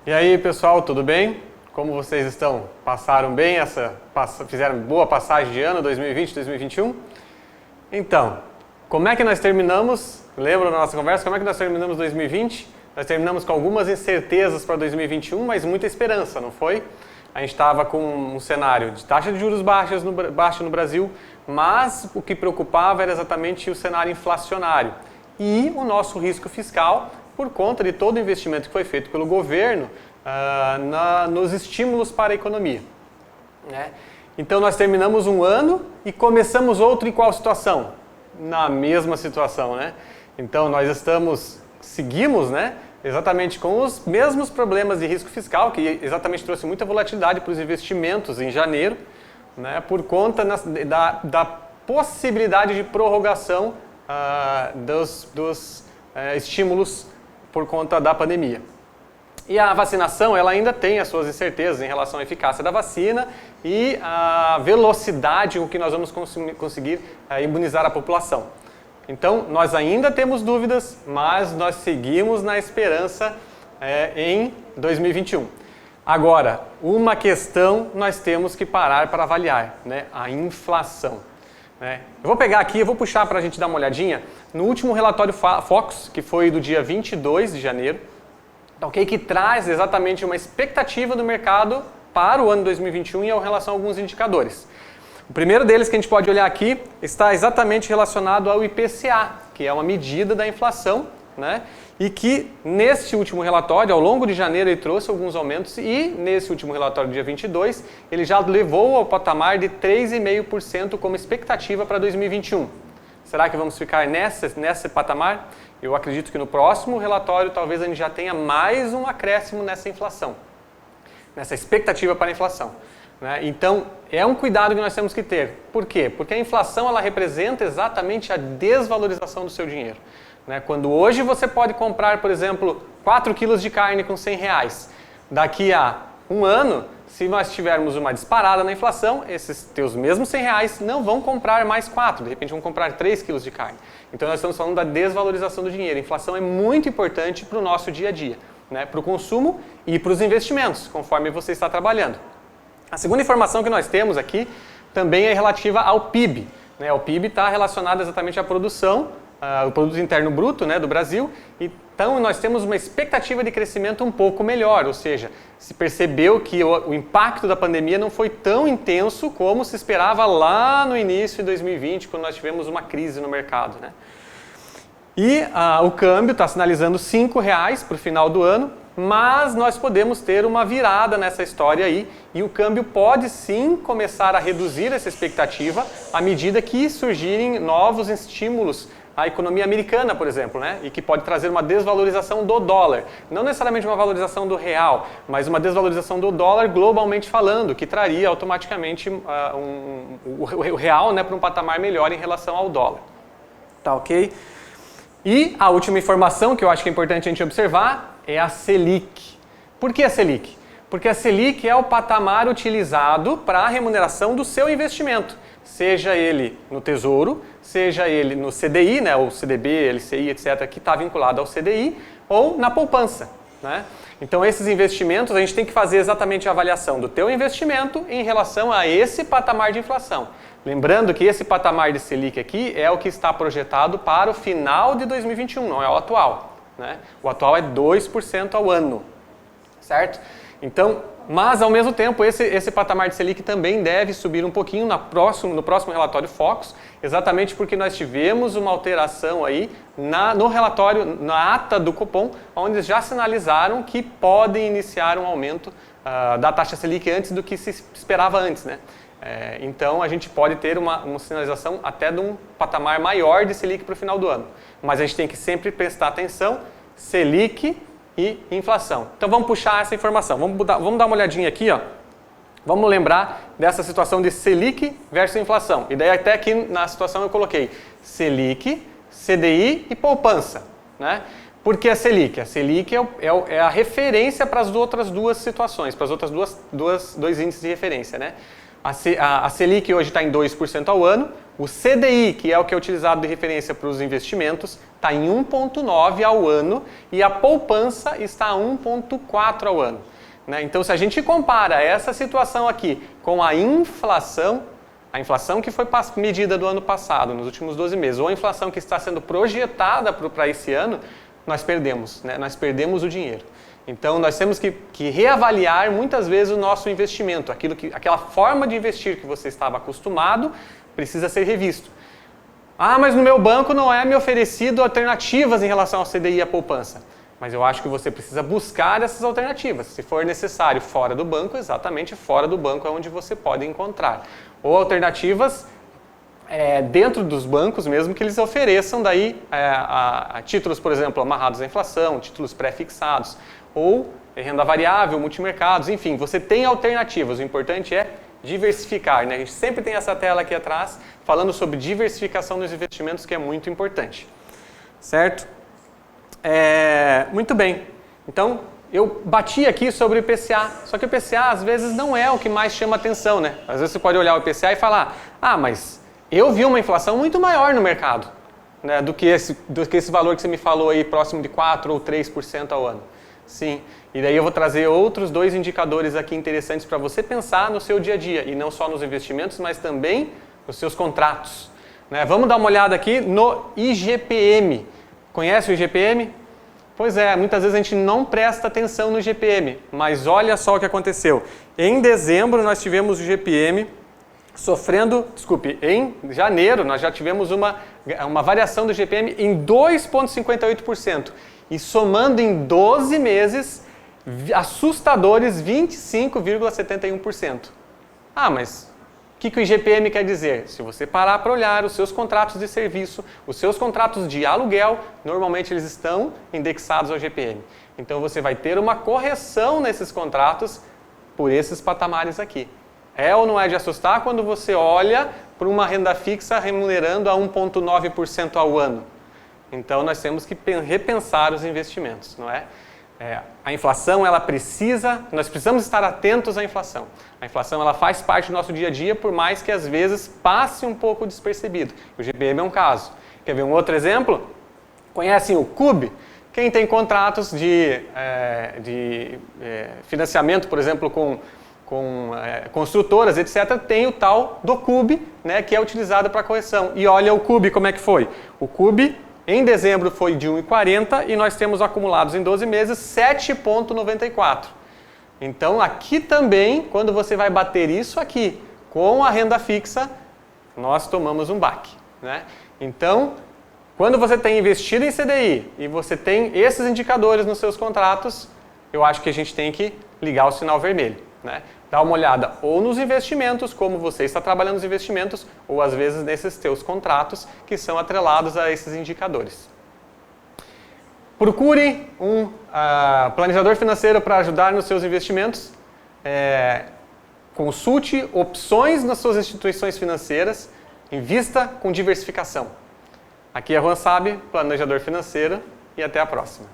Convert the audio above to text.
E aí, pessoal, tudo bem? Como vocês estão? Passaram bem fizeram boa passagem de ano 2020, 2021? Então, como é que nós terminamos? Lembra da nossa conversa? Como é que nós terminamos 2020? Nós terminamos com algumas incertezas para 2021, mas muita esperança, não foi? A gente estava com um cenário de taxa de juros baixa no Brasil, mas o que preocupava era exatamente o cenário inflacionário e o nosso risco fiscal por conta de todo o investimento que foi feito pelo governo nos estímulos para a economia. Né? Então nós terminamos um ano e começamos outro em qual situação? Na mesma situação, né? Então nós seguimos, né? Exatamente com os mesmos problemas de risco fiscal, que exatamente trouxe muita volatilidade para os investimentos em janeiro, né, por conta da possibilidade de prorrogação dos estímulos por conta da pandemia. E a vacinação, ela ainda tem as suas incertezas em relação à eficácia da vacina e a velocidade com que nós vamos conseguir imunizar a população. Então, nós ainda temos dúvidas, mas nós seguimos na esperança em 2021. Agora, uma questão nós temos que parar para avaliar, né? A inflação. Né? Eu vou pegar aqui, eu vou puxar para a gente dar uma olhadinha no último relatório Focus, que foi do dia 22 de janeiro, okay? Que traz exatamente uma expectativa do mercado para o ano 2021 em relação a alguns indicadores. O primeiro deles que a gente pode olhar aqui está exatamente relacionado ao IPCA, que é uma medida da inflação, né? E que neste último relatório, ao longo de janeiro, ele trouxe alguns aumentos e nesse último relatório, dia 22, ele já levou ao patamar de 3,5% como expectativa para 2021. Será que vamos ficar nesse patamar? Eu acredito que no próximo relatório talvez a gente já tenha mais um acréscimo nessa inflação, nessa expectativa para a inflação. Né? Então, é um cuidado que nós temos que ter. Por quê? Porque a inflação ela representa exatamente a desvalorização do seu dinheiro. Né? Quando hoje você pode comprar, por exemplo, 4 quilos de carne com R$100, daqui a um ano, se nós tivermos uma disparada na inflação, esses teus mesmos R$100 não vão comprar mais 4, de repente vão comprar 3 quilos de carne. Então, nós estamos falando da desvalorização do dinheiro. A inflação é muito importante para o nosso dia a dia, né? Para o consumo e para os investimentos, conforme você está trabalhando. A segunda informação que nós temos aqui também é relativa ao PIB. Né? O PIB está relacionado exatamente à produção, o Produto Interno Bruto, né, do Brasil. Então, nós temos uma expectativa de crescimento um pouco melhor, ou seja, se percebeu que o impacto da pandemia não foi tão intenso como se esperava lá no início de 2020, quando nós tivemos uma crise no mercado. Né? E o câmbio está sinalizando R$5 para o final do ano, mas nós podemos ter uma virada nessa história aí e o câmbio pode sim começar a reduzir essa expectativa à medida que surgirem novos estímulos à economia americana, por exemplo, né? E que pode trazer uma desvalorização do dólar. Não necessariamente uma valorização do real, mas uma desvalorização do dólar globalmente falando, que traria automaticamente o real, né, para um patamar melhor em relação ao dólar. Tá ok? E a última informação que eu acho que é importante a gente observar é a Selic. Por que a Selic? Porque a Selic é o patamar utilizado para a remuneração do seu investimento, seja ele no Tesouro, seja ele no CDI, né, ou CDB, LCI, etc., que está vinculado ao CDI, ou na poupança. Né? Então, esses investimentos, a gente tem que fazer exatamente a avaliação do teu investimento em relação a esse patamar de inflação. Lembrando que esse patamar de Selic aqui é o que está projetado para o final de 2021, não é o atual. Né? O atual é 2% ao ano, certo? Então, mas ao mesmo tempo, esse patamar de Selic também deve subir um pouquinho no próximo relatório Focus, exatamente porque nós tivemos uma alteração aí no relatório, na ata do Copom, onde já sinalizaram que podem iniciar um aumento da taxa Selic antes do que se esperava antes, né? Então, a gente pode ter uma sinalização até de um patamar maior de Selic para o final do ano. Mas a gente tem que sempre prestar atenção, Selic e inflação. Então, vamos puxar essa informação. Vamos dar uma olhadinha aqui. Ó. Vamos lembrar dessa situação de Selic versus inflação. E daí até aqui na situação eu coloquei Selic, CDI e poupança. Né? Por que a Selic? A Selic é a referência para as outras duas situações, para as outras dois índices de referência. Né? A Selic hoje está em 2% ao ano. O CDI, que é o que é utilizado de referência para os investimentos, está em 1,9% ao ano e a poupança está a 1,4% ao ano. Né? Então, se a gente compara essa situação aqui com a inflação que foi medida do ano passado, nos últimos 12 meses, ou a inflação que está sendo projetada para esse ano, nós perdemos, né? Nós perdemos o dinheiro. Então, nós temos que reavaliar muitas vezes o nosso investimento, aquela forma de investir que você estava acostumado, precisa ser revisto. Ah, mas no meu banco não é me oferecido alternativas em relação ao CDI e à poupança. Mas eu acho que você precisa buscar essas alternativas. Se for necessário fora do banco, exatamente fora do banco é onde você pode encontrar. Ou alternativas dentro dos bancos mesmo que eles ofereçam daí a títulos, por exemplo, amarrados à inflação, títulos pré-fixados, ou renda variável, multimercados, enfim, você tem alternativas. O importante é diversificar, né? A gente sempre tem essa tela aqui atrás falando sobre diversificação dos investimentos, que é muito importante. Certo? Muito bem. Então, eu bati aqui sobre o IPCA, só que o IPCA às vezes não é o que mais chama atenção, né? Às vezes você pode olhar o IPCA e falar, mas eu vi uma inflação muito maior no mercado, né, do que esse valor que você me falou aí, próximo de 4 ou 3% ao ano. Sim, e daí eu vou trazer outros 2 indicadores aqui interessantes para você pensar no seu dia a dia, e não só nos investimentos, mas também nos seus contratos. Né? Vamos dar uma olhada aqui no IGPM. Conhece o IGPM? Pois é, muitas vezes a gente não presta atenção no IGPM, mas olha só o que aconteceu. Em dezembro nós tivemos o IGPM em janeiro nós já tivemos uma variação do IGPM em 2,58%. E somando em 12 meses, assustadores 25,71%. Mas o que o IGPM quer dizer? Se você parar para olhar os seus contratos de serviço, os seus contratos de aluguel, normalmente eles estão indexados ao IGPM. Então você vai ter uma correção nesses contratos por esses patamares aqui. É ou não é de assustar quando você olha para uma renda fixa remunerando a 1,9% ao ano? Então, nós temos que repensar os investimentos, não é? A inflação, nós precisamos estar atentos à inflação. A inflação, ela faz parte do nosso dia a dia, por mais que às vezes passe um pouco despercebido. O GPM é um caso. Quer ver um outro exemplo? Conhecem o CUB? Quem tem contratos de financiamento, por exemplo, com construtoras, etc., tem o tal do CUB, né, que é utilizado para correção. E olha o CUB, como é que foi? O CUB, em dezembro, foi de 1,40 e nós temos acumulados em 12 meses 7,94. Então, aqui também, quando você vai bater isso aqui com a renda fixa, nós tomamos um baque. Né? Então, quando você tem investido em CDI e você tem esses indicadores nos seus contratos, eu acho que a gente tem que ligar o sinal vermelho. Né? Dá uma olhada ou nos investimentos, como você está trabalhando nos investimentos, ou às vezes nesses teus contratos que são atrelados a esses indicadores. Procure um planejador financeiro para ajudar nos seus investimentos. Consulte opções nas suas instituições financeiras. Invista com diversificação. Aqui é Juan Sabe, planejador financeiro, e até a próxima.